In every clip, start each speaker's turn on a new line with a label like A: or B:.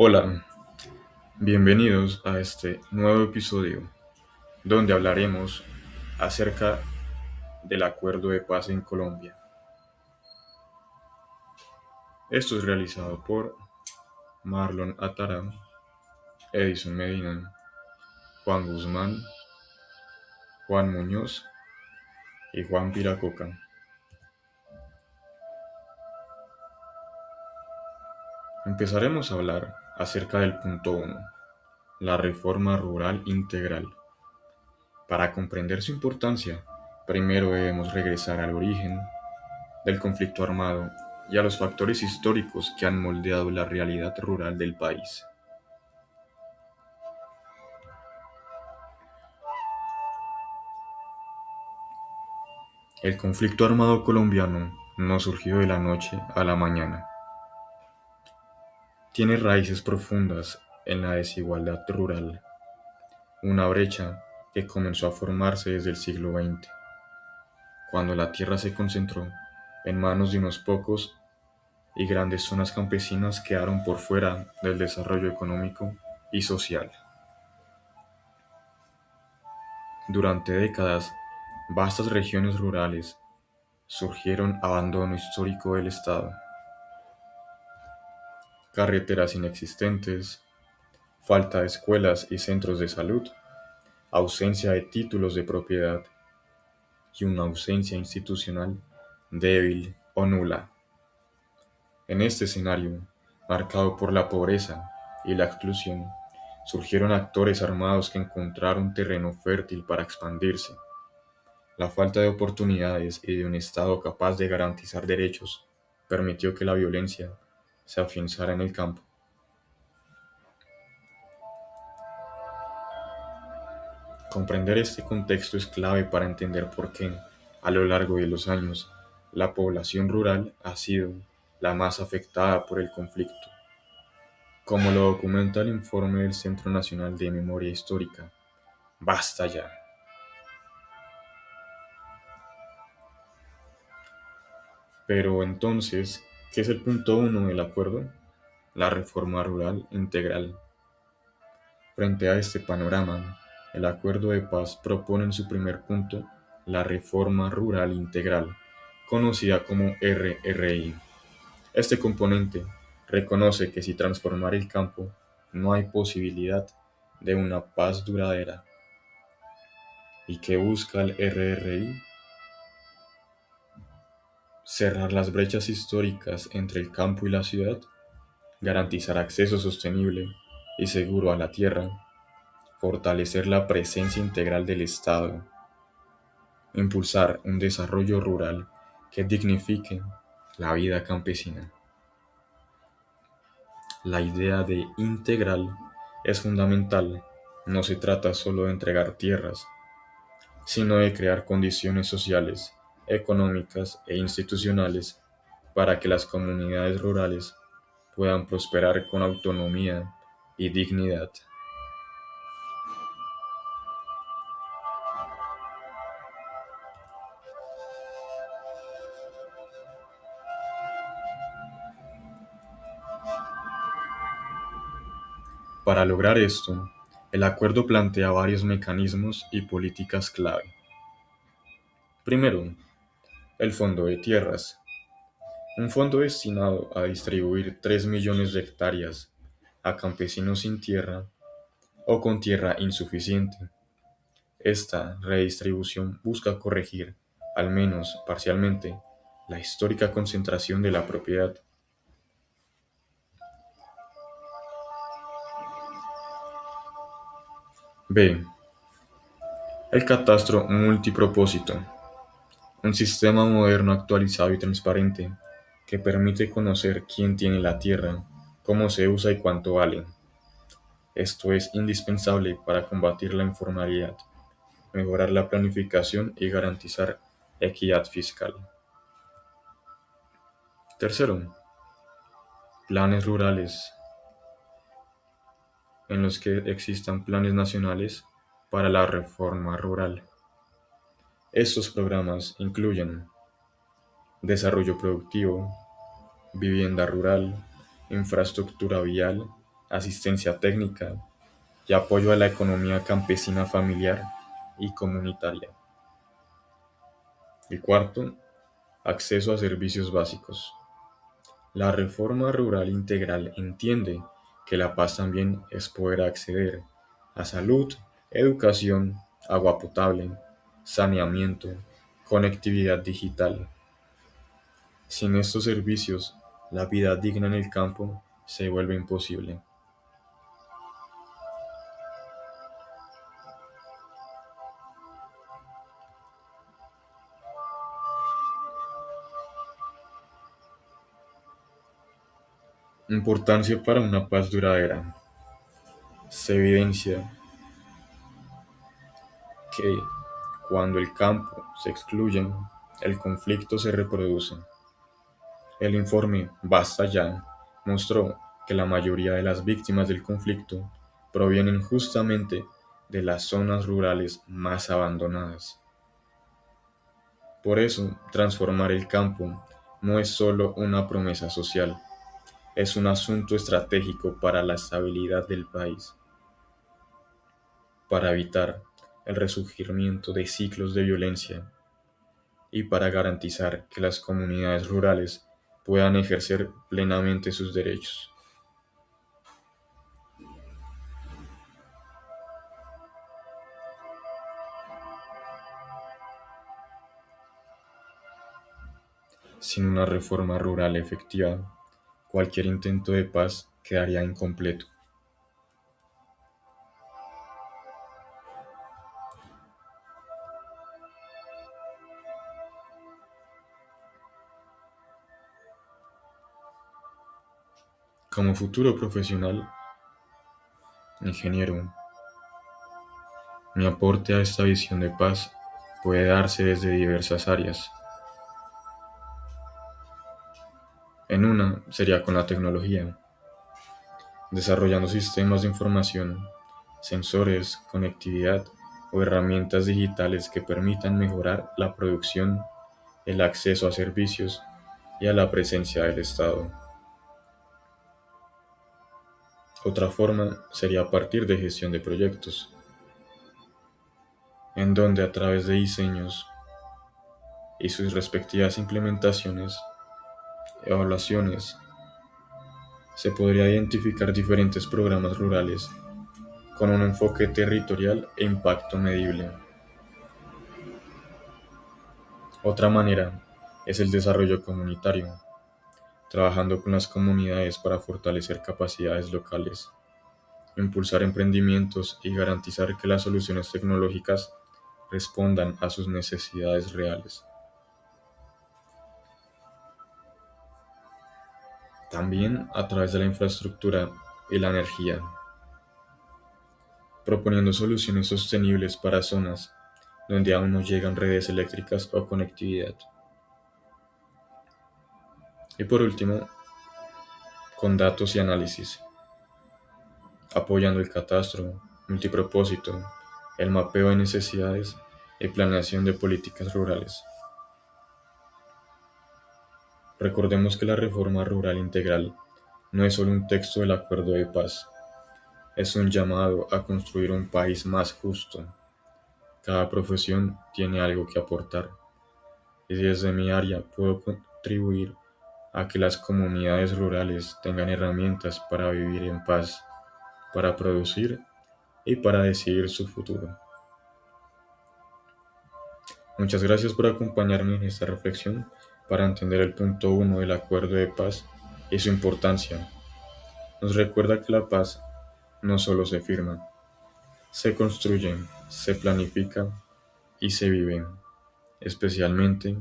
A: Hola, bienvenidos a este nuevo episodio donde hablaremos acerca del acuerdo de paz en Colombia. Esto es realizado por Marlon Atarán, Edison Medina, Juan Guzmán, Juan Muñoz y Juan Piracoca. Empezaremos a hablar acerca del punto 1, la reforma rural integral. Para comprender su importancia, primero debemos regresar al origen del conflicto armado y a los factores históricos que han moldeado la realidad rural del país. El conflicto armado colombiano no surgió de la noche a la mañana. Tiene raíces profundas en la desigualdad rural, una brecha que comenzó a formarse desde el siglo XX, cuando la tierra se concentró en manos de unos pocos y grandes zonas campesinas quedaron por fuera del desarrollo económico y social. Durante décadas, vastas regiones rurales surgieron abandono histórico del Estado, carreteras inexistentes, falta de escuelas y centros de salud, ausencia de títulos de propiedad y una ausencia institucional débil o nula. En este escenario, marcado por la pobreza y la exclusión, surgieron actores armados que encontraron terreno fértil para expandirse. La falta de oportunidades y de un Estado capaz de garantizar derechos permitió que la violencia se afianzara en el campo. Comprender este contexto es clave para entender por qué, a lo largo de los años, la población rural ha sido la más afectada por el conflicto. Como lo documenta el informe del Centro Nacional de Memoria Histórica, Basta ya. Pero entonces, ¿qué es el punto 1 del acuerdo? La reforma rural integral. Frente a este panorama, el Acuerdo de Paz propone en su primer punto la reforma rural integral, conocida como RRI. Este componente reconoce que sin transformar el campo no hay posibilidad de una paz duradera. ¿Y qué busca el RRI? Cerrar las brechas históricas entre el campo y la ciudad, garantizar acceso sostenible y seguro a la tierra, fortalecer la presencia integral del Estado, impulsar un desarrollo rural que dignifique la vida campesina. La idea de integral es fundamental. No se trata solo de entregar tierras, sino de crear condiciones sociales, económicas e institucionales para que las comunidades rurales puedan prosperar con autonomía y dignidad. Para lograr esto, el acuerdo plantea varios mecanismos y políticas clave. Primero, el Fondo de Tierras, un fondo destinado a distribuir 3 millones de hectáreas a campesinos sin tierra o con tierra insuficiente. Esta redistribución busca corregir, al menos parcialmente, la histórica concentración de la propiedad. B. El catastro multipropósito, un sistema moderno actualizado y transparente que permite conocer quién tiene la tierra, cómo se usa y cuánto vale. Esto es indispensable para combatir la informalidad, mejorar la planificación y garantizar equidad fiscal. Tercero, planes rurales, en los que existan planes nacionales para la reforma rural. Estos programas incluyen desarrollo productivo, vivienda rural, infraestructura vial, asistencia técnica y apoyo a la economía campesina familiar y comunitaria. Y cuarto, acceso a servicios básicos. La reforma rural integral entiende que la paz también es poder acceder a salud, educación, agua potable, saneamiento, conectividad digital. Sin estos servicios, la vida digna en el campo se vuelve imposible. Importancia para una paz duradera. Se evidencia que cuando el campo se excluye, el conflicto se reproduce. El informe Basta Ya mostró que la mayoría de las víctimas del conflicto provienen justamente de las zonas rurales más abandonadas. Por eso, transformar el campo no es solo una promesa social, es un asunto estratégico para la estabilidad del país, para evitar el resurgimiento de ciclos de violencia y para garantizar que las comunidades rurales puedan ejercer plenamente sus derechos. Sin una reforma rural efectiva, cualquier intento de paz quedaría incompleto. Como futuro profesional, ingeniero, mi aporte a esta visión de paz puede darse desde diversas áreas. En una sería con la tecnología, desarrollando sistemas de información, sensores, conectividad o herramientas digitales que permitan mejorar la producción, el acceso a servicios y a la presencia del Estado. Otra forma sería a partir de gestión de proyectos, en donde a través de diseños y sus respectivas implementaciones, evaluaciones, se podría identificar diferentes programas rurales con un enfoque territorial e impacto medible. Otra manera es el desarrollo comunitario, trabajando con las comunidades para fortalecer capacidades locales, impulsar emprendimientos y garantizar que las soluciones tecnológicas respondan a sus necesidades reales. También a través de la infraestructura y la energía, proponiendo soluciones sostenibles para zonas donde aún no llegan redes eléctricas o conectividad. Y por último, con datos y análisis, apoyando el catastro, multipropósito, el mapeo de necesidades y planeación de políticas rurales. Recordemos que la reforma rural integral no es solo un texto del acuerdo de paz, es un llamado a construir un país más justo. Cada profesión tiene algo que aportar y desde mi área puedo contribuir a que las comunidades rurales tengan herramientas para vivir en paz, para producir y para decidir su futuro. Muchas gracias por acompañarme en esta reflexión para entender el punto 1 del acuerdo de paz y su importancia. Nos recuerda que la paz no solo se firma, se construye, se planifica y se vive, especialmente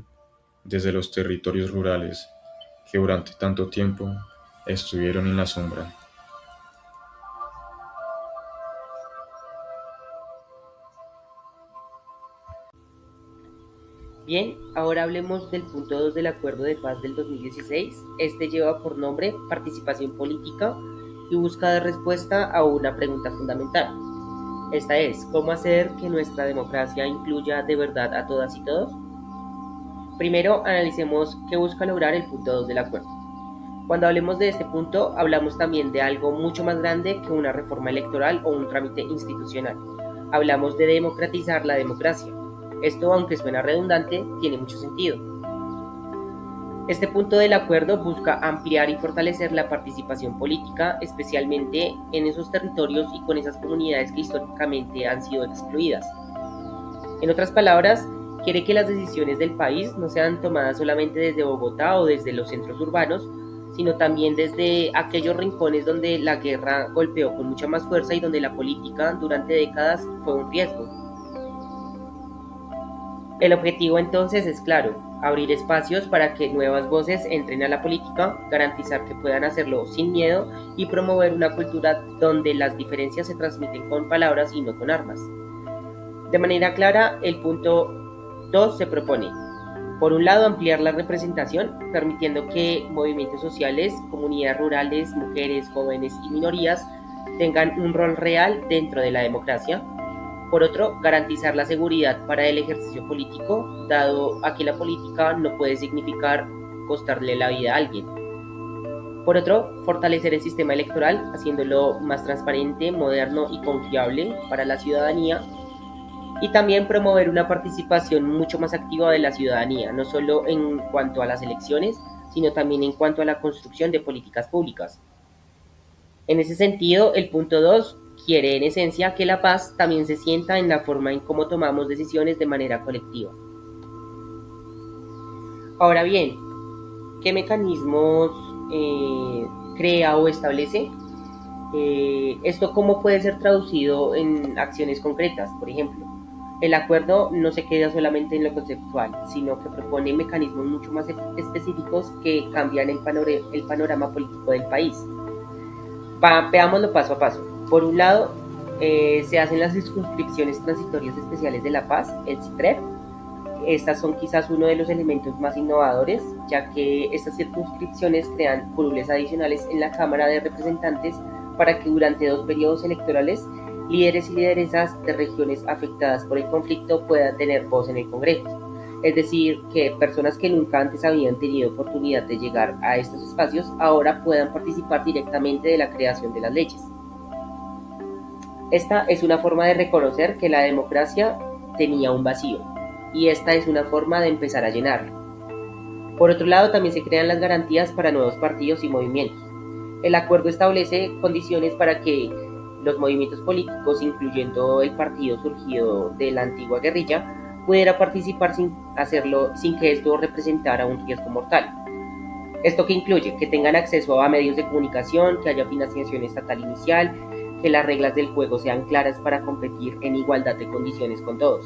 A: desde los territorios rurales que durante tanto tiempo estuvieron en la sombra.
B: Bien, ahora hablemos del punto 2 del Acuerdo de Paz del 2016. Este lleva por nombre Participación Política y busca dar respuesta a una pregunta fundamental. Esta es, ¿cómo hacer que nuestra democracia incluya de verdad a todas y todos? Primero, analicemos qué busca lograr el punto 2 del acuerdo. Cuando hablemos de este punto, hablamos también de algo mucho más grande que una reforma electoral o un trámite institucional. Hablamos de democratizar la democracia. Esto, aunque suena redundante, tiene mucho sentido. Este punto del acuerdo busca ampliar y fortalecer la participación política, especialmente en esos territorios y con esas comunidades que históricamente han sido excluidas. En otras palabras, quiere que las decisiones del país no sean tomadas solamente desde Bogotá o desde los centros urbanos, sino también desde aquellos rincones donde la guerra golpeó con mucha más fuerza y donde la política durante décadas fue un riesgo. El objetivo entonces es claro, abrir espacios para que nuevas voces entren a la política, garantizar que puedan hacerlo sin miedo y promover una cultura donde las diferencias se transmiten con palabras y no con armas. De manera clara, el punto 2 se propone, por un lado, ampliar la representación, permitiendo que movimientos sociales, comunidades rurales, mujeres, jóvenes y minorías tengan un rol real dentro de la democracia. Por otro, garantizar la seguridad para el ejercicio político, dado a que la política no puede significar costarle la vida a alguien. Por otro, fortalecer el sistema electoral, haciéndolo más transparente, moderno y confiable para la ciudadanía. Y también promover una participación mucho más activa de la ciudadanía, no solo en cuanto a las elecciones, sino también en cuanto a la construcción de políticas públicas. En ese sentido, el punto 2 quiere en esencia que la paz también se sienta en la forma en cómo tomamos decisiones de manera colectiva. Ahora bien, ¿qué mecanismos crea o establece? ¿Esto cómo puede ser traducido en acciones concretas? Por ejemplo, el acuerdo no se queda solamente en lo conceptual, sino que propone mecanismos mucho más específicos que cambian el panorama político del país. Veámoslo paso a paso. Por un lado, se hacen las circunscripciones transitorias especiales de la paz, el CITREP. Estas son quizás uno de los elementos más innovadores, ya que estas circunscripciones crean curules adicionales en la Cámara de Representantes para que durante 2 periodos electorales líderes y lideresas de regiones afectadas por el conflicto puedan tener voz en el Congreso. Es decir, que personas que nunca antes habían tenido oportunidad de llegar a estos espacios ahora puedan participar directamente de la creación de las leyes. Esta es una forma de reconocer que la democracia tenía un vacío, y esta es una forma de empezar a llenarlo. Por otro lado, también se crean las garantías para nuevos partidos y movimientos. El acuerdo establece condiciones para que los movimientos políticos, incluyendo el partido surgido de la antigua guerrilla, pudiera participar sin que esto representara un riesgo mortal. Esto que incluye que tengan acceso a medios de comunicación, que haya financiación estatal inicial, que las reglas del juego sean claras para competir en igualdad de condiciones con todos.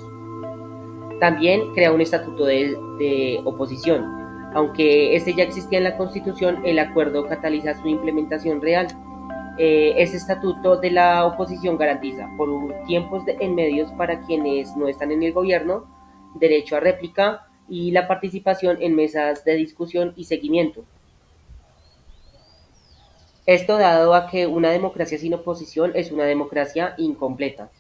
B: También crea un estatuto de oposición. Aunque este ya existía en la Constitución, el acuerdo cataliza su implementación real. Ese estatuto de la oposición garantiza por tiempos en medios para quienes no están en el gobierno, derecho a réplica y la participación en mesas de discusión y seguimiento. Esto dado a que una democracia sin oposición es una democracia incompleta.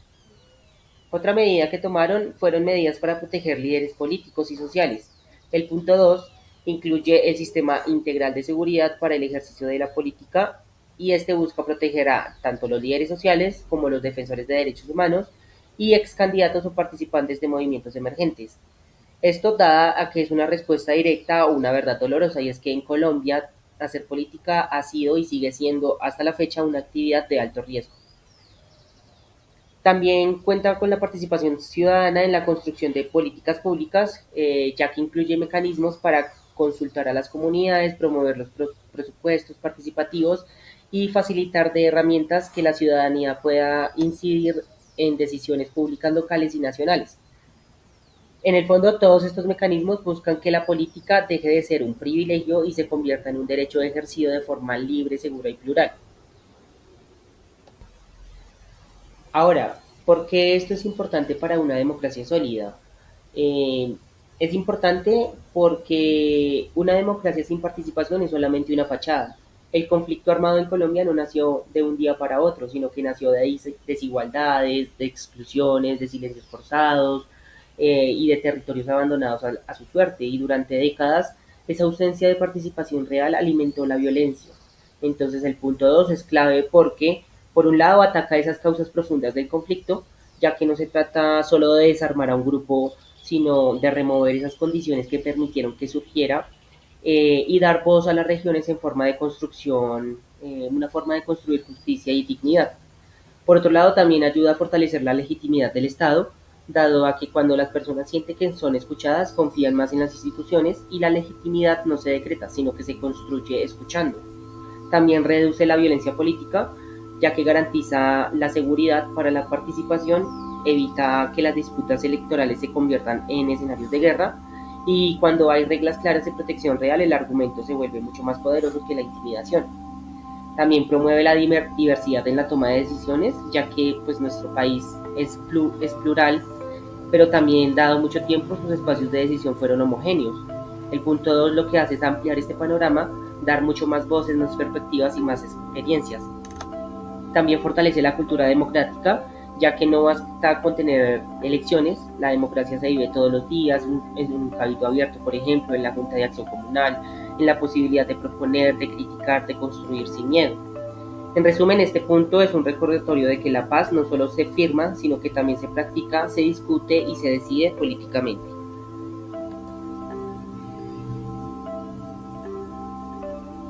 B: Otra medida que tomaron fueron medidas para proteger líderes políticos y sociales. El punto 2 incluye el sistema integral de seguridad para el ejercicio de la política y este busca proteger a tanto los líderes sociales como los defensores de derechos humanos y ex candidatos o participantes de movimientos emergentes. Esto dada a que es una respuesta directa a una verdad dolorosa y es que en Colombia hacer política ha sido y sigue siendo hasta la fecha una actividad de alto riesgo. También cuenta con la participación ciudadana en la construcción de políticas públicas, ya que incluye mecanismos para consultar a las comunidades, promover los presupuestos participativos y facilitar de herramientas que la ciudadanía pueda incidir en decisiones públicas locales y nacionales. En el fondo, todos estos mecanismos buscan que la política deje de ser un privilegio y se convierta en un derecho ejercido de forma libre, segura y plural. Ahora, ¿por qué esto es importante para una democracia sólida? Eh, es importante porque una democracia sin participación es solamente una fachada. El conflicto armado en Colombia no nació de un día para otro, sino que nació de desigualdades, de exclusiones, de silencios forzados y de territorios abandonados a su suerte. Y durante décadas Esa ausencia de participación real alimentó la violencia. Entonces el punto 2 es clave porque, por un lado, ataca esas causas profundas del conflicto, ya que no se trata solo de desarmar a un grupo, sino de remover esas condiciones que permitieron que surgiera y dar voz a las regiones en forma de construcción, una forma de construir justicia y dignidad. Por otro lado, también ayuda a fortalecer la legitimidad del Estado, dado a que cuando las personas sienten que son escuchadas, confían más en las instituciones y la legitimidad no se decreta, sino que se construye escuchando. También reduce la violencia política, ya que garantiza la seguridad para la participación, evita que las disputas electorales se conviertan en escenarios de guerra y cuando hay reglas claras de protección real, el argumento se vuelve mucho más poderoso que la intimidación. También promueve la diversidad en la toma de decisiones, ya que pues, nuestro país es plural, pero también dado mucho tiempo sus espacios de decisión fueron homogéneos. El punto 2 lo que hace es ampliar este panorama, dar mucho más voces, más perspectivas y más experiencias. También fortalece la cultura democrática, ya que no basta con tener elecciones, la democracia se vive todos los días, en un cabildo abierto, por ejemplo, en la Junta de Acción Comunal, en la posibilidad de proponer, de criticar, de construir sin miedo. En resumen, este punto es un recordatorio de que la paz no solo se firma, sino que también se practica, se discute y se decide políticamente.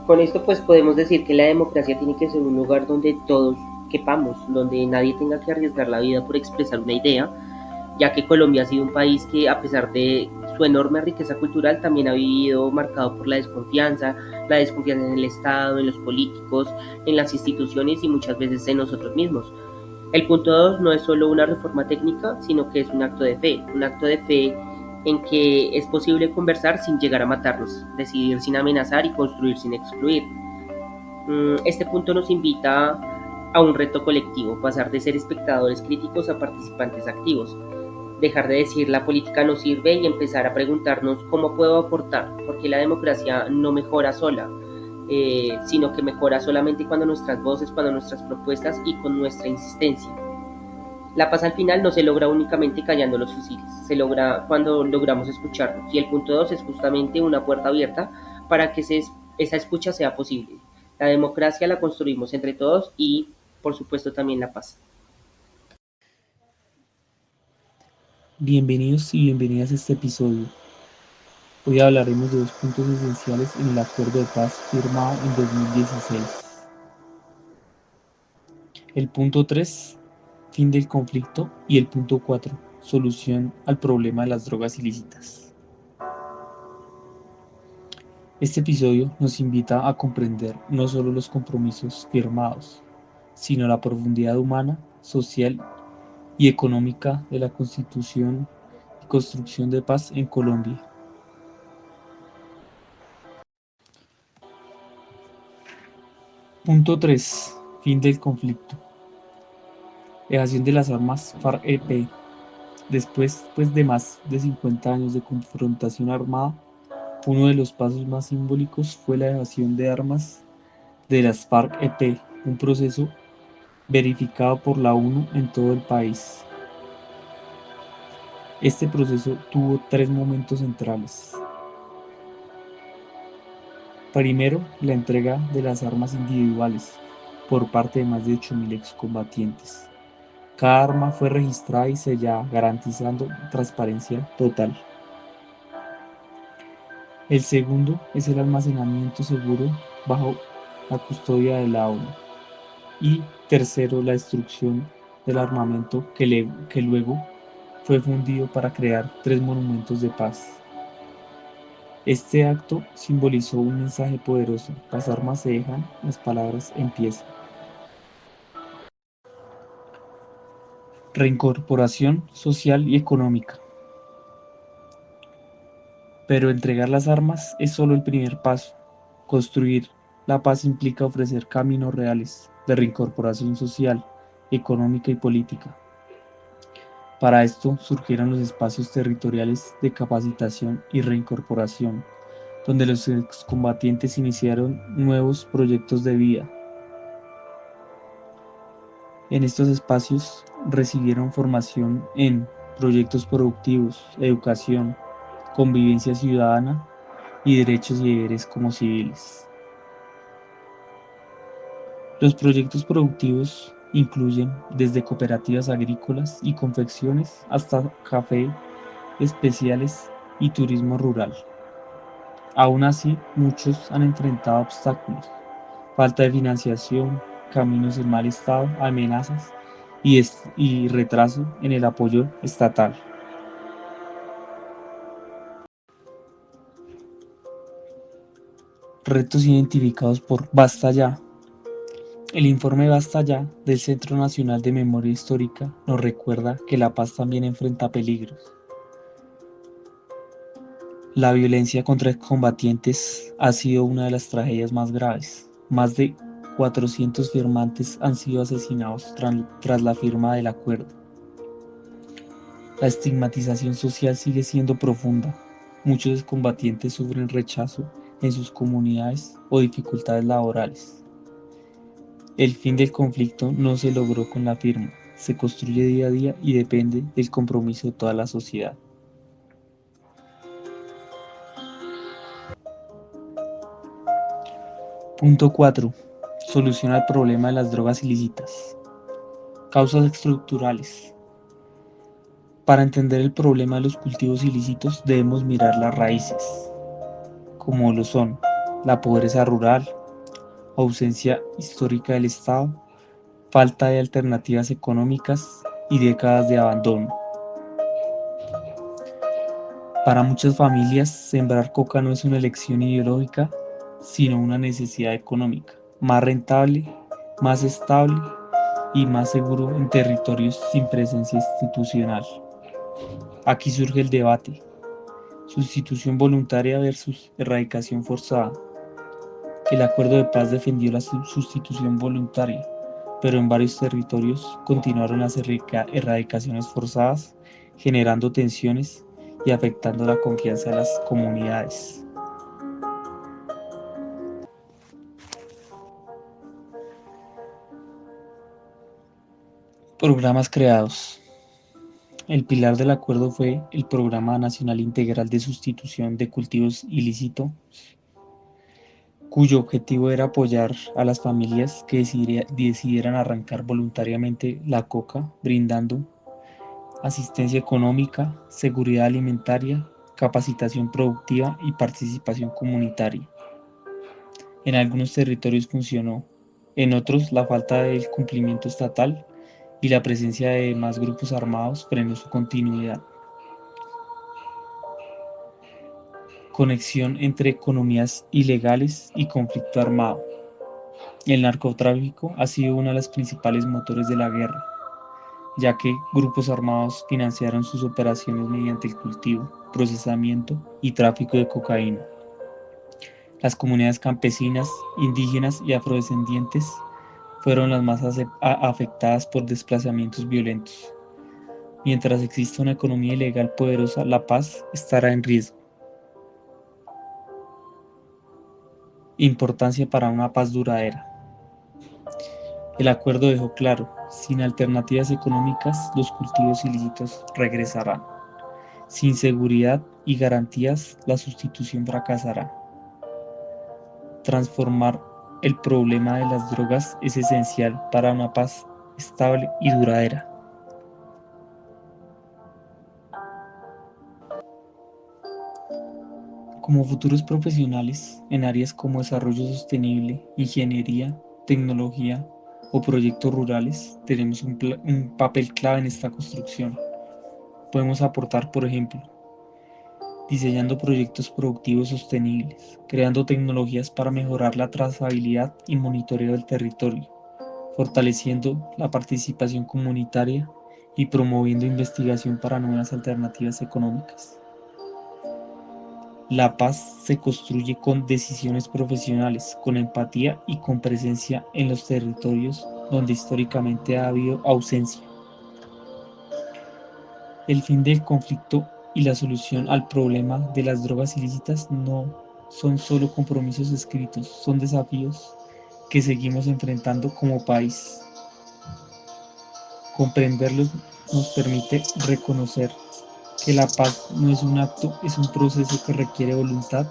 B: Con esto pues podemos decir que la democracia tiene que ser un lugar donde todos quepamos, donde nadie tenga que arriesgar la vida por expresar una idea, ya que Colombia ha sido un país que a pesar de su enorme riqueza cultural también ha vivido marcado por la desconfianza en el Estado, en los políticos, en las instituciones y muchas veces en nosotros mismos. El punto 2 no es solo una reforma técnica, sino que es un acto de fe en que es posible conversar sin llegar a matarnos, decidir sin amenazar y construir sin excluir. Este punto nos invita a un reto colectivo, pasar de ser espectadores críticos a participantes activos, dejar de decir la política no sirve y empezar a preguntarnos cómo puedo aportar, porque la democracia no mejora sola, sino que mejora solamente cuando nuestras voces, cuando nuestras propuestas y con nuestra insistencia. La paz al final no se logra únicamente callando los fusiles, se logra cuando logramos escucharnos. Y el punto 2 es justamente una puerta abierta para que esa escucha sea posible. La democracia la construimos entre todos y, por supuesto, también la paz.
C: Bienvenidos y bienvenidas a este episodio. Hoy hablaremos de dos puntos esenciales en el acuerdo de paz firmado en 2016. El punto 3, fin del conflicto, y el punto 4, solución al problema de las drogas ilícitas. Este episodio nos invita a comprender no solo los compromisos firmados, sino la profundidad humana, social y económica de la Constitución y construcción de paz en Colombia. Punto 3. Fin del conflicto. Dejación de las armas FARC-EP. Después de más de 50 años de confrontación armada, uno de los pasos más simbólicos fue la dejación de armas de las FARC-EP, un proceso verificado por la ONU en todo el país. Este proceso tuvo tres momentos centrales. Primero, la entrega de las armas individuales por parte de más de 8.000 excombatientes. Cada arma fue registrada y sellada, garantizando transparencia total. El segundo es el almacenamiento seguro bajo la custodia de la ONU. Y tercero, la destrucción del armamento que luego fue fundido para crear 3 monumentos de paz. Este acto simbolizó un mensaje poderoso: las armas se dejan, las palabras empiezan. Reincorporación social y económica. Pero entregar las armas es solo el primer paso. Construir la paz implica ofrecer caminos reales de reincorporación social, económica y política. Para esto surgieron los espacios territoriales de capacitación y reincorporación, donde los excombatientes iniciaron nuevos proyectos de vida. En estos espacios recibieron formación en proyectos productivos, educación, convivencia ciudadana y derechos y deberes como civiles. Los proyectos productivos incluyen desde cooperativas agrícolas y confecciones hasta café especiales y turismo rural. Aún así, muchos han enfrentado obstáculos: falta de financiación, caminos en mal estado, amenazas y retraso en el apoyo estatal. Retos identificados por Basta Ya. El informe Basta Ya del Centro Nacional de Memoria Histórica nos recuerda que la paz también enfrenta peligros. La violencia contra combatientes ha sido una de las tragedias más graves. Más de 400 firmantes han sido asesinados tras la firma del acuerdo. La estigmatización social sigue siendo profunda. Muchos combatientes sufren rechazo en sus comunidades o dificultades laborales. El fin del conflicto no se logró con la firma, se construye día a día y depende del compromiso de toda la sociedad. Punto 4. Solución al problema de las drogas ilícitas. Causas estructurales. Para entender el problema de los cultivos ilícitos debemos mirar las raíces, como lo son la pobreza rural, ausencia histórica del Estado, falta de alternativas económicas y décadas de abandono. Para muchas familias, sembrar coca no es una elección ideológica, sino una necesidad económica, más rentable, más estable y más seguro en territorios sin presencia institucional. Aquí surge el debate: sustitución voluntaria versus erradicación forzada. El acuerdo de paz defendió la sustitución voluntaria, pero en varios territorios continuaron las erradicaciones forzadas, generando tensiones y afectando la confianza de las comunidades. Programas creados. El pilar del acuerdo fue el Programa Nacional Integral de Sustitución de Cultivos Ilícitos, cuyo objetivo era apoyar a las familias que decidieran arrancar voluntariamente la coca, brindando asistencia económica, seguridad alimentaria, capacitación productiva y participación comunitaria. En algunos territorios funcionó, en otros la falta del cumplimiento estatal y la presencia de más grupos armados frenó su continuidad. Conexión entre economías ilegales y conflicto armado. El narcotráfico ha sido uno de los principales motores de la guerra, ya que grupos armados financiaron sus operaciones mediante el cultivo, procesamiento y tráfico de cocaína. Las comunidades campesinas, indígenas y afrodescendientes fueron las más afectadas por desplazamientos violentos. Mientras exista una economía ilegal poderosa, la paz estará en riesgo. Importancia para una paz duradera. El acuerdo dejó claro: sin alternativas económicas, los cultivos ilícitos regresarán. Sin seguridad y garantías, la sustitución fracasará. Transformar el problema de las drogas es esencial para una paz estable y duradera. Como futuros profesionales en áreas como desarrollo sostenible, ingeniería, tecnología o proyectos rurales, tenemos un papel clave en esta construcción. Podemos aportar, por ejemplo, diseñando proyectos productivos sostenibles, creando tecnologías para mejorar la trazabilidad y monitoreo del territorio, fortaleciendo la participación comunitaria y promoviendo investigación para nuevas alternativas económicas. La paz se construye con decisiones profesionales, con empatía y con presencia en los territorios donde históricamente ha habido ausencia. El fin del conflicto y la solución al problema de las drogas ilícitas no son solo compromisos escritos, son desafíos que seguimos enfrentando como país. Comprenderlos nos permite reconocer que la paz no es un acto, es un proceso que requiere voluntad,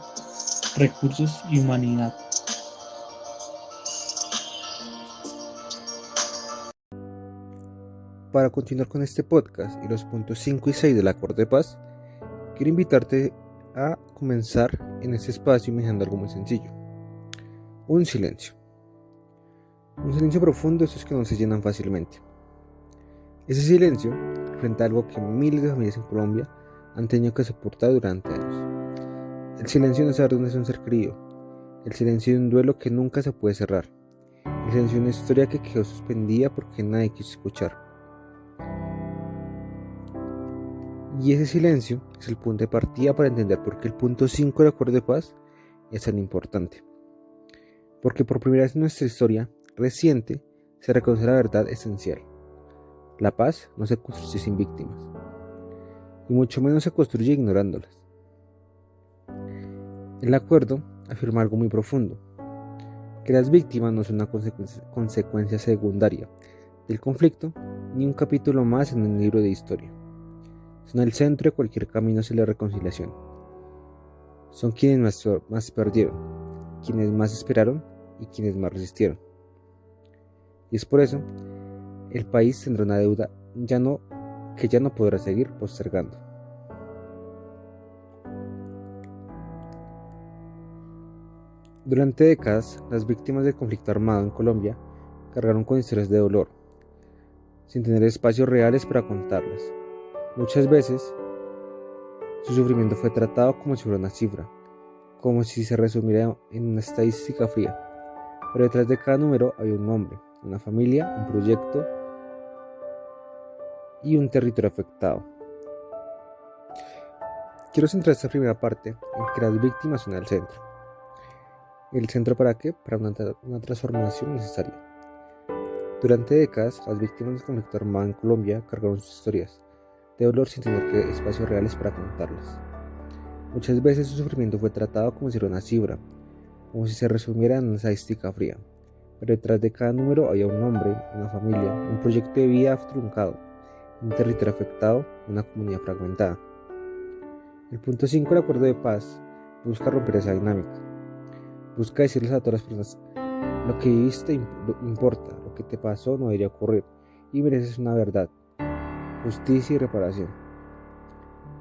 C: recursos y humanidad.
D: Para continuar con este podcast y los puntos 5 y 6 del Acuerdo de Paz, quiero invitarte a comenzar en este espacio imaginando algo muy sencillo. Un silencio. Un silencio profundo, esos que no se llenan fácilmente. Ese silencio frente a algo que miles de familias en Colombia han tenido que soportar durante años. El silencio de no saber dónde es un ser querido. El silencio de un duelo que nunca se puede cerrar. El silencio de una historia que quedó suspendida porque nadie quiso escuchar. Y ese silencio es el punto de partida para entender por qué el punto 5 del Acuerdo de Paz es tan importante. Porque por primera vez en nuestra historia reciente se reconoce la verdad esencial. La paz no se construye sin víctimas, y mucho menos se construye ignorándolas. El acuerdo afirma algo muy profundo, que las víctimas no son una consecuencia secundaria del conflicto, ni un capítulo más en un libro de historia. Son el centro de cualquier camino hacia la reconciliación. Son quienes más perdieron, quienes más esperaron y quienes más resistieron. Y es por eso, el país tendrá una deuda que ya no podrá seguir postergando. Durante décadas, las víctimas del conflicto armado en Colombia cargaron con historias de dolor, sin tener espacios reales para contarlas. Muchas veces, su sufrimiento fue tratado como si fuera una cifra, como si se resumiera en una estadística fría. Pero detrás de cada número había un nombre, una familia, un proyecto y un territorio afectado. Quiero centrar esta primera parte en que las víctimas son el centro. ¿El centro para qué? Para una transformación necesaria. Durante décadas, las víctimas del conflicto armado en Colombia cargaron sus historias de dolor sin tener espacios reales para contarlas. Muchas veces su sufrimiento fue tratado como si fuera una cifra, como si se resumiera en una estadística fría. Pero detrás de cada número había un nombre, una familia, un proyecto de vida truncado, un territorio afectado, una comunidad fragmentada. El punto 5 del Acuerdo de Paz busca romper esa dinámica. Busca decirles a todas las personas: lo que viviste importa, lo que te pasó no debería ocurrir y mereces una verdad, justicia y reparación.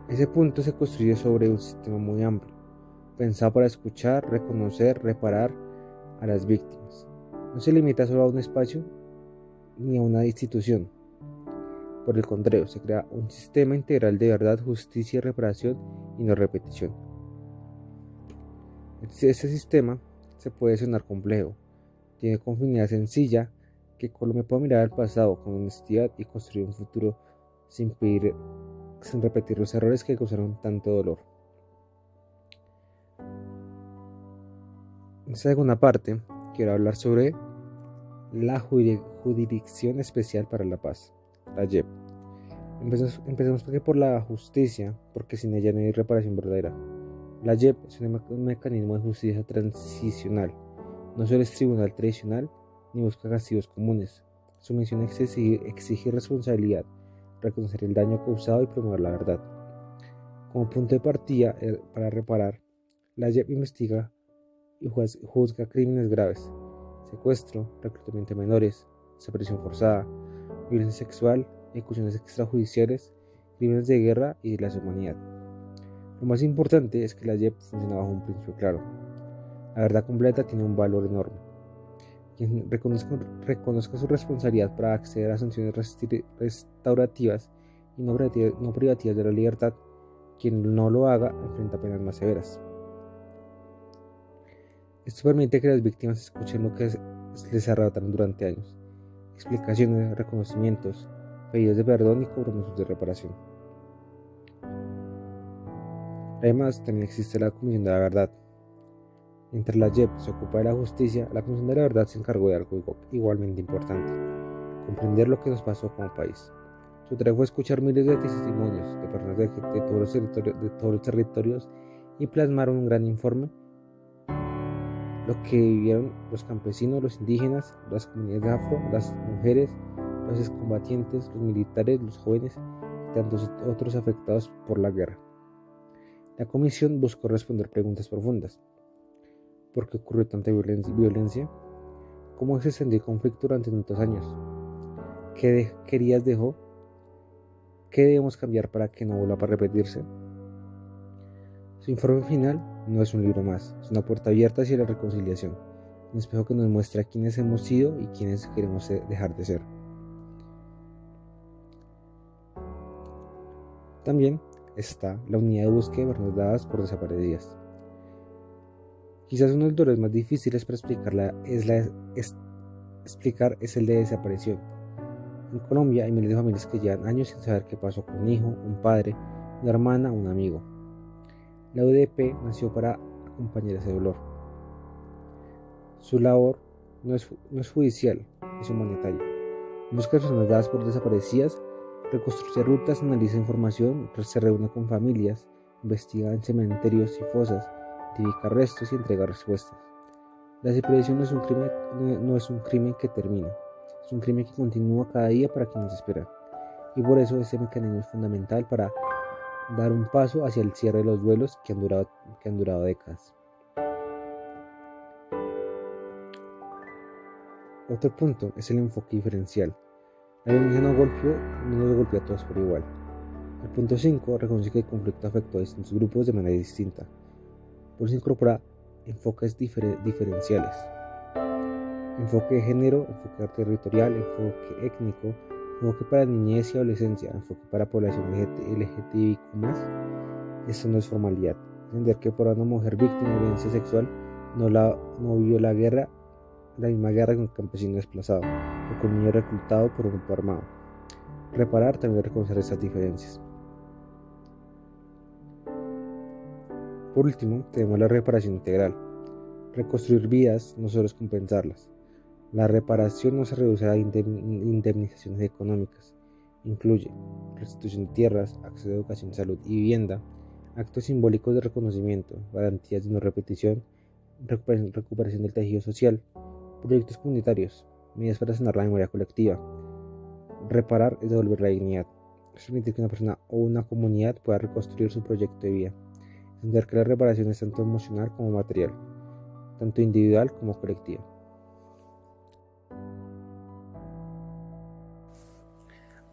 D: Ese punto se construye sobre un sistema muy amplio, pensado para escuchar, reconocer, reparar a las víctimas. No se limita solo a un espacio ni a una institución. Por el contrario, se crea un sistema integral de verdad, justicia, reparación y no repetición. Este sistema se puede sonar complejo, tiene confinidad sencilla, que Colombia pueda mirar al pasado con honestidad y construir un futuro sin repetir los errores que causaron tanto dolor. En esta segunda parte quiero hablar sobre la Jurisdicción Especial para la Paz, la JEP. Empecemos por la justicia, porque sin ella no hay reparación verdadera. La JEP es un mecanismo de justicia transicional, no solo es tribunal tradicional ni busca castigos comunes. Su misión es exigir responsabilidad, reconocer el daño causado y promover la verdad. Como punto de partida para reparar, la JEP investiga y juzga crímenes graves: secuestro, reclutamiento de menores, desaparición forzada, violencia sexual, ejecuciones extrajudiciales, crímenes de guerra y de lesa humanidad. Lo más importante es que la JEP funciona bajo un principio claro: la verdad completa tiene un valor enorme. Quien reconozca su responsabilidad para acceder a sanciones restaurativas y no privativas de la libertad, quien no lo haga enfrenta penas más severas. Esto permite que las víctimas escuchen lo que les arrebataron durante años: explicaciones, reconocimientos, pedidos de perdón y compromisos de reparación. Además, también existe la Comisión de la Verdad. Mientras la JEP se ocupa de la justicia, la Comisión de la Verdad se encargó de algo igualmente importante: comprender lo que nos pasó como país. Su tarea fue escuchar miles de testimonios de personas de todos los territorios y plasmar en un gran informe lo que vivieron los campesinos, los indígenas, las comunidades afro, las mujeres, los excombatientes, los militares, los jóvenes y tantos otros afectados por la guerra. La comisión buscó responder preguntas profundas. ¿Por qué ocurrió tanta violencia? ¿Cómo se extendió el conflicto durante tantos años? ¿Qué querías dejó? ¿Qué debemos cambiar para que no vuelva a repetirse? Su informe final no es un libro más, es una puerta abierta hacia la reconciliación, un espejo que nos muestra quiénes hemos sido y quiénes queremos dejar de ser. También está la unidad de búsqueda de personas dadas por desaparecidas. Quizás uno de los dolores más difíciles para explicar es el de desaparición. En Colombia hay miles de familias que llevan años sin saber qué pasó con un hijo, un padre, una hermana, un amigo. La UDP nació para acompañar ese dolor. Su labor no es judicial, es humanitaria. Busca personas dadas por desaparecidas, reconstruye rutas, analiza información, se reúne con familias, investiga en cementerios y fosas, identifica restos y entrega respuestas. La desaparición no es un crimen que termina, es un crimen que continúa cada día para quienes esperan. Y por eso este mecanismo es fundamental para dar un paso hacia el cierre de los duelos que han durado décadas. Otro punto es el enfoque diferencial. La violencia no nos golpeó a todos por igual. El punto 5 reconoce que el conflicto afectó a distintos grupos de manera distinta. Por eso incorpora enfoques diferenciales. Enfoque de género, enfoque territorial, enfoque étnico, enfoque para niñez y adolescencia, enfoque para población LGTBIQ+. Esto no es formalidad. Entender que por una mujer víctima de violencia sexual no vivió la misma guerra que un campesino desplazado o con un niño reclutado por un grupo armado. Reparar también es reconocer estas diferencias. Por último, tenemos la reparación integral. Reconstruir vidas no solo es compensarlas. La reparación no se reduce a indemnizaciones económicas. Incluye restitución de tierras, acceso a educación, salud y vivienda, actos simbólicos de reconocimiento, garantías de no repetición, recuperación del tejido social, proyectos comunitarios, medidas para sanar la memoria colectiva. Reparar es devolver la dignidad. Es permitir que una persona o una comunidad pueda reconstruir su proyecto de vida. Entender que la reparación es tanto emocional como material, tanto individual como colectiva.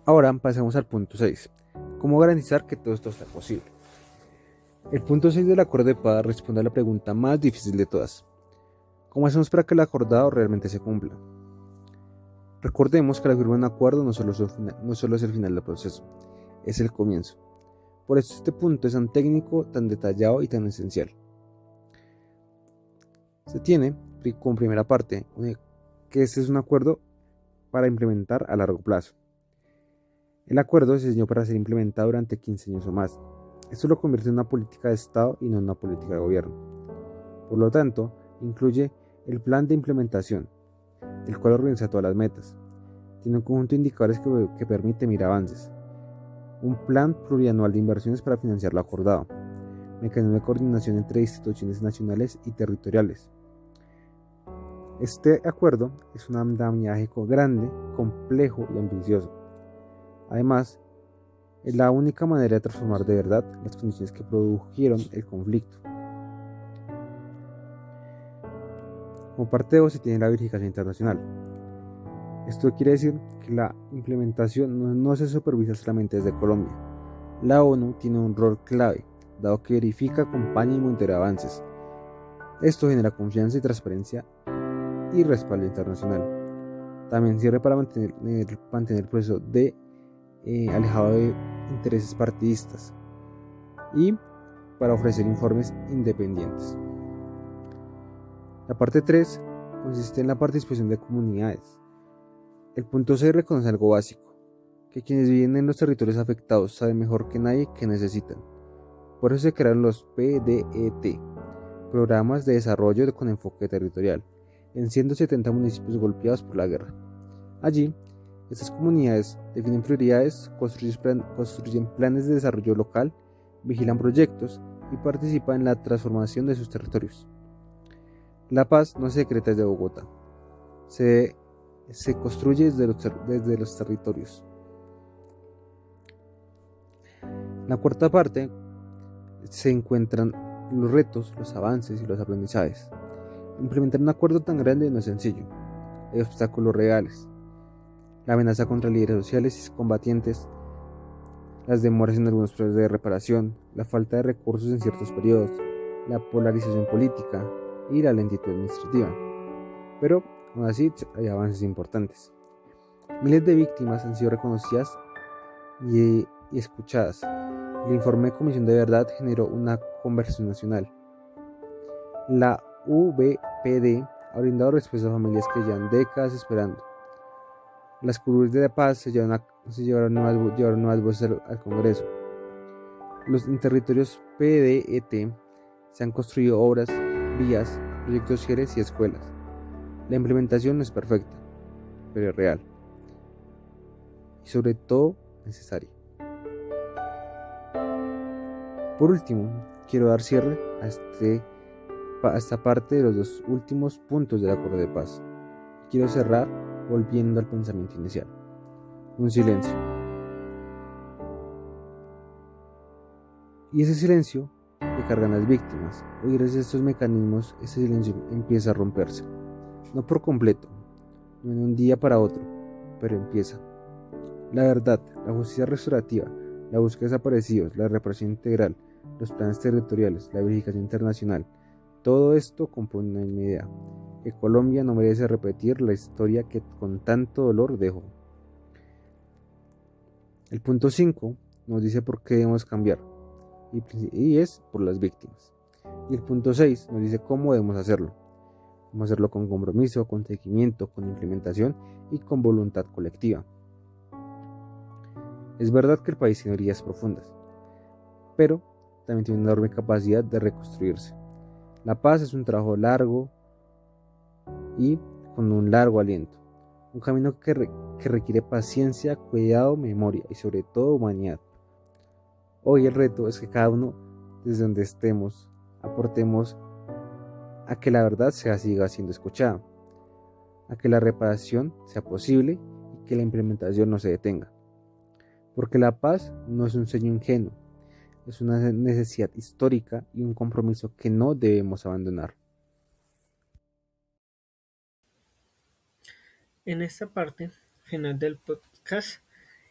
D: Ahora pasamos al punto 6. ¿Cómo garantizar que todo esto sea posible? El punto 6 del acuerdo de paz responde a la pregunta más difícil de todas. ¿Cómo hacemos para que el acordado realmente se cumpla? Recordemos que la firma de un acuerdo no solo es el final del proceso, es el comienzo. Por eso este punto es tan técnico, tan detallado y tan esencial. Se tiene como primera parte que este es un acuerdo para implementar a largo plazo. El acuerdo se diseñó para ser implementado durante 15 años o más. Esto lo convierte en una política de Estado y no en una política de gobierno. Por lo tanto, incluye el plan de implementación, el cual organiza todas las metas. Tiene un conjunto de indicadores que permite medir avances. Un plan plurianual de inversiones para financiar lo acordado. Mecanismo de coordinación entre instituciones nacionales y territoriales. Este acuerdo es un andamiaje grande, complejo y ambicioso. Además, es la única manera de transformar de verdad las condiciones que produjeron el conflicto. Como parte de eso se tiene la verificación internacional. Esto quiere decir que la implementación no se supervisa solamente desde Colombia. La ONU tiene un rol clave, dado que verifica, acompaña y monitorea avances. Esto genera confianza y transparencia y respaldo internacional. También sirve para mantener el proceso alejado de intereses partidistas y para ofrecer informes independientes. La parte 3 consiste en la participación de comunidades. El punto 6 reconoce algo básico, que quienes viven en los territorios afectados saben mejor que nadie qué necesitan. Por eso se crearon los PDET, Programas de Desarrollo con Enfoque Territorial, en 170 municipios golpeados por la guerra. Allí, estas comunidades definen prioridades, construyen planes de desarrollo local, vigilan proyectos y participan en la transformación de sus territorios. La paz no se decreta desde Bogotá, se construye desde los territorios. En la cuarta parte se encuentran los retos, los avances y los aprendizajes. Implementar un acuerdo tan grande no es sencillo. Hay obstáculos reales. La amenaza contra líderes sociales y combatientes, las demoras en algunos procesos de reparación, la falta de recursos en ciertos periodos, la polarización política y la lentitud administrativa. Pero, aún así, hay avances importantes. Miles de víctimas han sido reconocidas y escuchadas. El informe de Comisión de Verdad generó una conversación nacional. La UBPD ha brindado respuesta a familias que llevan décadas esperando. Las curules de la paz se llevaron nuevas voces al Congreso. En territorios PDET se han construido obras, vías, proyectos sociales y escuelas. La implementación no es perfecta, pero es real. Y sobre todo, necesaria. Por último, quiero dar cierre a esta parte de los dos últimos puntos del acuerdo de paz. Quiero cerrar volviendo al pensamiento inicial. Un silencio. Y ese silencio que cargan las víctimas. Hoy, gracias a estos mecanismos, ese silencio empieza a romperse. No por completo, no en un día para otro, pero empieza. La verdad, la justicia restaurativa, la búsqueda de desaparecidos, la reparación integral, los planes territoriales, la verificación internacional, todo esto compone una misma idea, que Colombia no merece repetir la historia que con tanto dolor dejó. El punto 5 nos dice por qué debemos cambiar, y es por las víctimas. Y el punto 6 nos dice cómo debemos hacerlo. Debemos hacerlo con compromiso, con seguimiento, con implementación y con voluntad colectiva. Es verdad que el país tiene heridas profundas, pero también tiene una enorme capacidad de reconstruirse. La paz es un trabajo largo y con un largo aliento. Un camino que requiere paciencia, cuidado, memoria y sobre todo humanidad. Hoy el reto es que cada uno, desde donde estemos, aportemos a que la verdad siga siendo escuchada, a que la reparación sea posible y que la implementación no se detenga. Porque la paz no es un sueño ingenuo, es una necesidad histórica y un compromiso que no debemos abandonar.
E: En esta parte final del podcast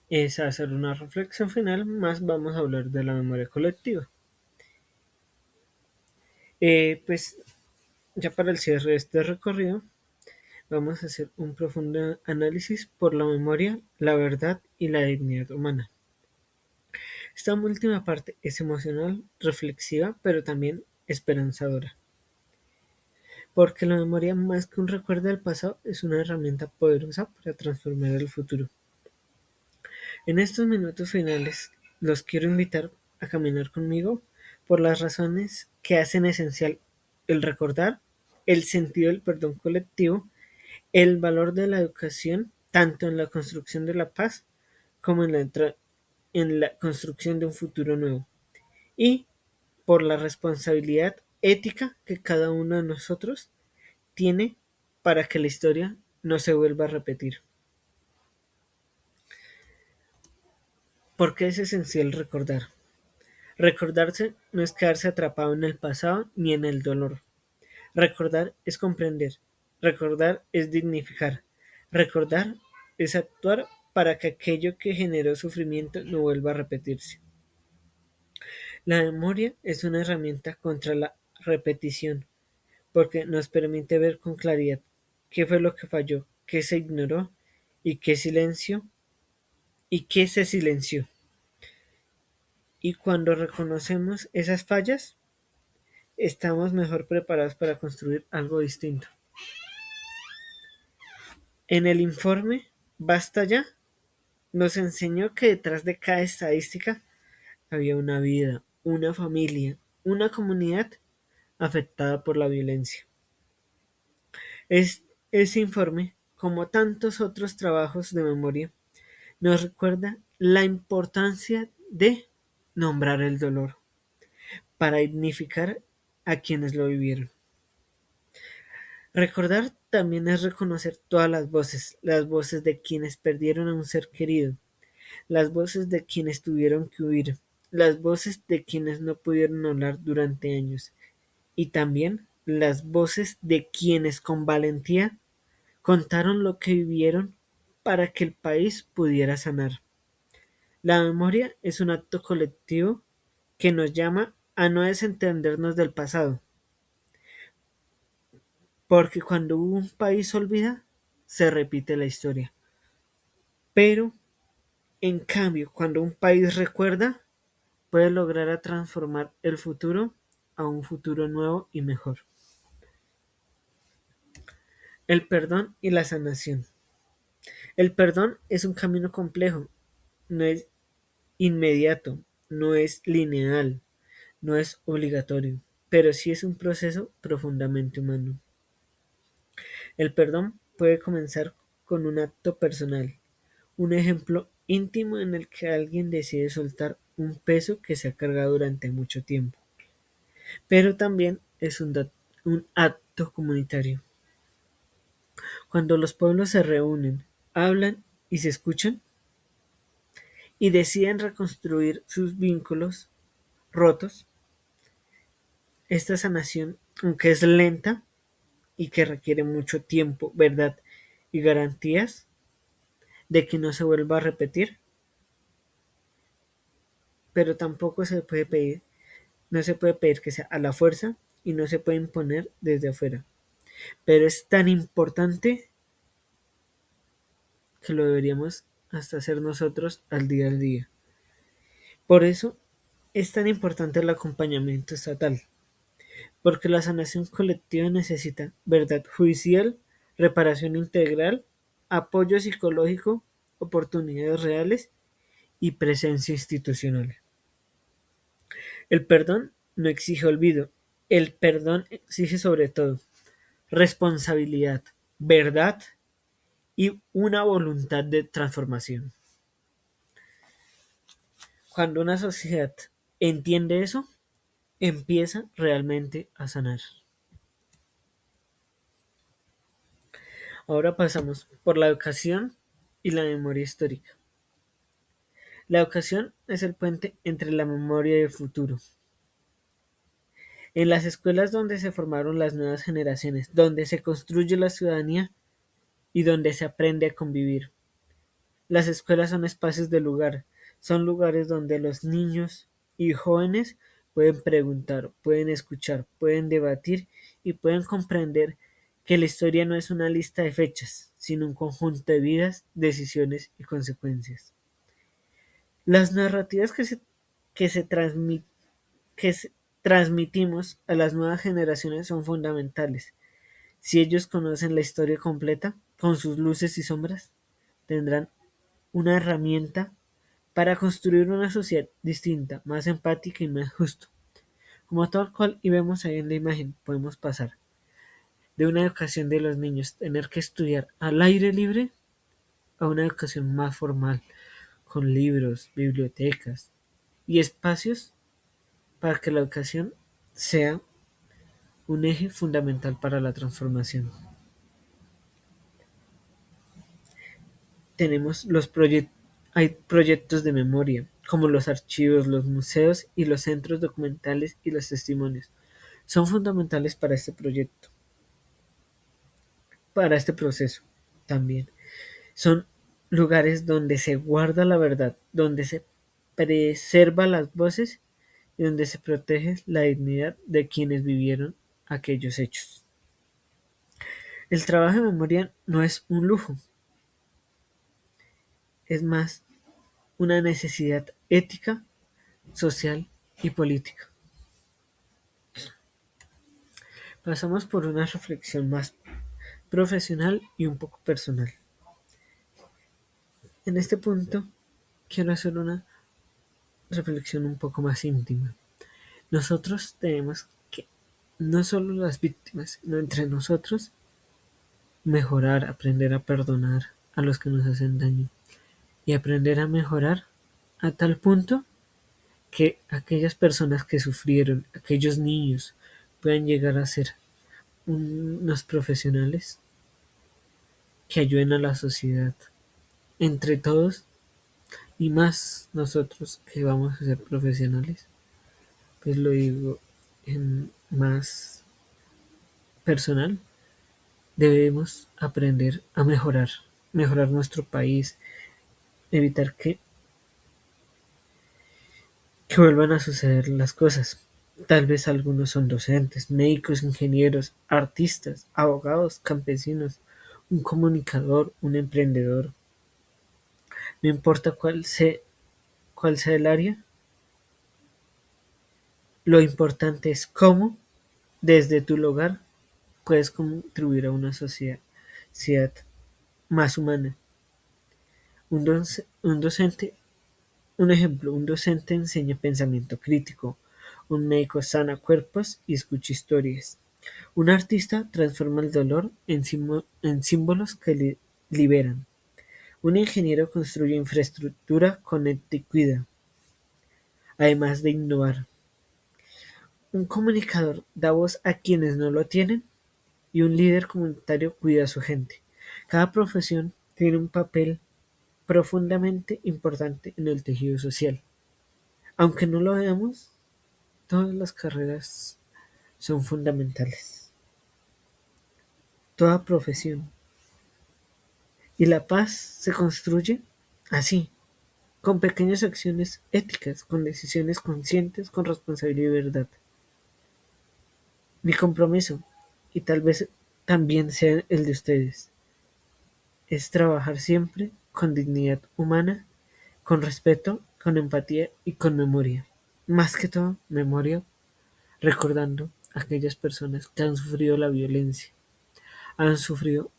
E: es hacer una reflexión final, más vamos a hablar de la memoria colectiva. Pues ya para el cierre de este recorrido, vamos a hacer un profundo análisis por la memoria, la verdad y la dignidad humana. Esta última parte es emocional, reflexiva, pero también esperanzadora. Porque la memoria, más que un recuerdo del pasado, es una herramienta poderosa para transformar el futuro. En estos minutos finales, los quiero invitar a caminar conmigo por las razones que hacen esencial el recordar, el sentido del perdón colectivo, el valor de la educación, tanto en la construcción de la paz como en la construcción de un futuro nuevo, y por la responsabilidad ética que cada uno de nosotros tiene para que la historia no se vuelva a repetir. ¿Por qué es esencial recordar? Recordarse no es quedarse atrapado en el pasado ni en el dolor. Recordar es comprender. Recordar es dignificar. Recordar es actuar para que aquello que generó sufrimiento no vuelva a repetirse. La memoria es una herramienta contra la repetición, porque nos permite ver con claridad qué fue lo que falló, qué se ignoró y qué se silenció. Y cuando reconocemos esas fallas, estamos mejor preparados para construir algo distinto. En el informe Basta Ya nos enseñó que detrás de cada estadística había una vida, una familia, una comunidad afectada por la violencia. Ese informe, como tantos otros trabajos de memoria, nos recuerda la importancia de nombrar el dolor para dignificar a quienes lo vivieron. Recordar también es reconocer todas las voces de quienes perdieron a un ser querido, las voces de quienes tuvieron que huir, las voces de quienes no pudieron hablar durante años, y también las voces de quienes con valentía contaron lo que vivieron para que el país pudiera sanar. La memoria es un acto colectivo que nos llama a no desentendernos del pasado, porque cuando un país olvida, se repite la historia. Pero, en cambio, cuando un país recuerda, puede lograr a transformar el futuro a un futuro nuevo y mejor. El perdón y la sanación. El perdón es un camino complejo, no es inmediato, no es lineal, no es obligatorio, pero sí es un proceso profundamente humano. El perdón puede comenzar con un acto personal, un ejemplo íntimo en el que alguien decide soltar un peso que se ha cargado durante mucho tiempo, pero también es un acto comunitario. Cuando los pueblos se reúnen, hablan y se escuchan y deciden reconstruir sus vínculos rotos, esta sanación, aunque es lenta y que requiere mucho tiempo, verdad y garantías de que no se vuelva a repetir, pero tampoco no se puede pedir que sea a la fuerza y no se puede imponer desde afuera. Pero es tan importante que lo deberíamos hasta hacer nosotros al día. Por eso es tan importante el acompañamiento estatal, porque la sanación colectiva necesita verdad judicial, reparación integral, apoyo psicológico, oportunidades reales y presencia institucional. El perdón no exige olvido, el perdón exige sobre todo responsabilidad, verdad y una voluntad de transformación. Cuando una sociedad entiende eso, empieza realmente a sanar. Ahora pasamos por la educación y la memoria histórica. La educación es el puente entre la memoria y el futuro. En las escuelas donde se formaron las nuevas generaciones, donde se construye la ciudadanía y donde se aprende a convivir. Las escuelas son espacios de lugar, son lugares donde los niños y jóvenes pueden preguntar, pueden escuchar, pueden debatir y pueden comprender que la historia no es una lista de fechas, sino un conjunto de vidas, decisiones y consecuencias. Las narrativas que se transmi- que se- transmitimos a las nuevas generaciones son fundamentales. Si ellos conocen la historia completa, con sus luces y sombras, tendrán una herramienta para construir una sociedad distinta, más empática y más justa. Como tal cual y vemos ahí en la imagen, podemos pasar de una educación de los niños, tener que estudiar al aire libre, a una educación más formal, con libros, bibliotecas y espacios para que la educación sea un eje fundamental para la transformación. Tenemos hay proyectos de memoria, como los archivos, los museos y los centros documentales y los testimonios. Son fundamentales para este proyecto, para este proceso también. Son lugares donde se guarda la verdad, donde se preserva las voces y donde se protege la dignidad de quienes vivieron aquellos hechos. El trabajo de memoria no es un lujo, es más una necesidad ética, social y política. Pasamos por una reflexión más profesional y un poco personal. En este punto quiero hacer una reflexión un poco más íntima. Nosotros tenemos que, no solo las víctimas, sino entre nosotros, mejorar, aprender a perdonar a los que nos hacen daño y aprender a mejorar a tal punto que aquellas personas que sufrieron, aquellos niños, puedan llegar a ser unos profesionales que ayuden a la sociedad. Entre todos y más nosotros que vamos a ser profesionales, pues lo digo en más personal, debemos aprender a mejorar nuestro país, evitar que vuelvan a suceder las cosas. Tal vez algunos son docentes, médicos, ingenieros, artistas, abogados, campesinos, un comunicador, un emprendedor. No importa cuál sea el área, lo importante es cómo, desde tu lugar, puedes contribuir a una sociedad más humana. Un docente, un ejemplo, un docente enseña pensamiento crítico, un médico sana cuerpos y escucha historias. Un artista transforma el dolor en símbolos que liberan. Un ingeniero construye infraestructura, conecta y cuida, además de innovar. Un comunicador da voz a quienes no lo tienen y un líder comunitario cuida a su gente. Cada profesión tiene un papel profundamente importante en el tejido social. Aunque no lo veamos, todas las carreras son fundamentales. Toda profesión. Y la paz se construye así, con pequeñas acciones éticas, con decisiones conscientes, con responsabilidad y verdad. Mi compromiso, y tal vez también sea el de ustedes, es trabajar siempre con dignidad humana, con respeto, con empatía y con memoria. Más que todo, memoria, recordando a aquellas personas que han sufrido la violencia, han sufrido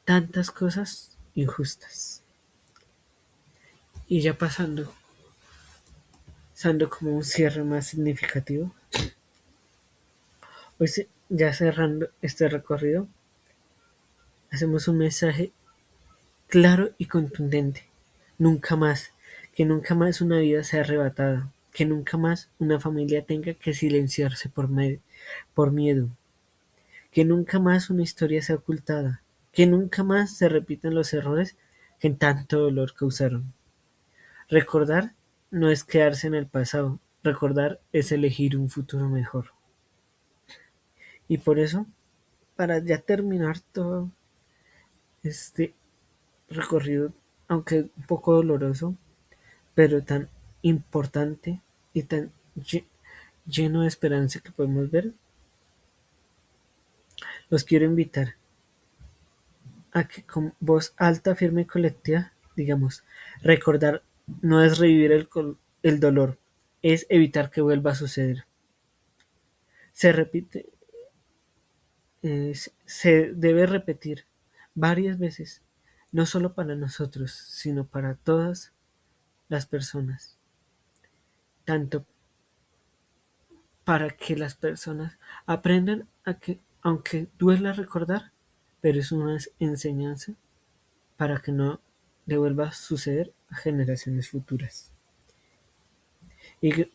E: tantas cosas injustas. Y ya pasando como un cierre más significativo, pues ya cerrando este recorrido, hacemos un mensaje claro y contundente. Nunca más, que nunca más una vida sea arrebatada, que nunca más una familia tenga que silenciarse por miedo, que nunca más una historia sea ocultada, que nunca más se repitan los errores que tanto dolor causaron. Recordar no es quedarse en el pasado, recordar es elegir un futuro mejor. Y por eso, para ya terminar todo este recorrido, aunque un poco doloroso, pero tan importante y tan lleno de esperanza que podemos ver, los quiero invitar a que con voz alta, firme y colectiva digamos, recordar no es revivir el dolor, es evitar que vuelva a suceder. Se repite, se debe repetir varias veces, no solo para nosotros, sino para todas las personas, tanto para que las personas aprendan a que, aunque duela recordar, pero es una enseñanza para que no le vuelva a suceder a generaciones futuras. Y,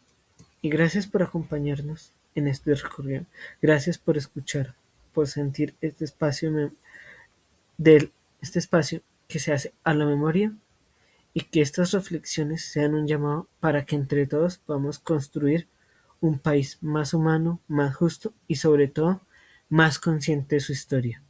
E: y gracias por acompañarnos en este recorrido. Gracias por escuchar, por sentir este espacio que se hace a la memoria y que estas reflexiones sean un llamado para que entre todos podamos construir un país más humano, más justo y sobre todo más consciente de su historia.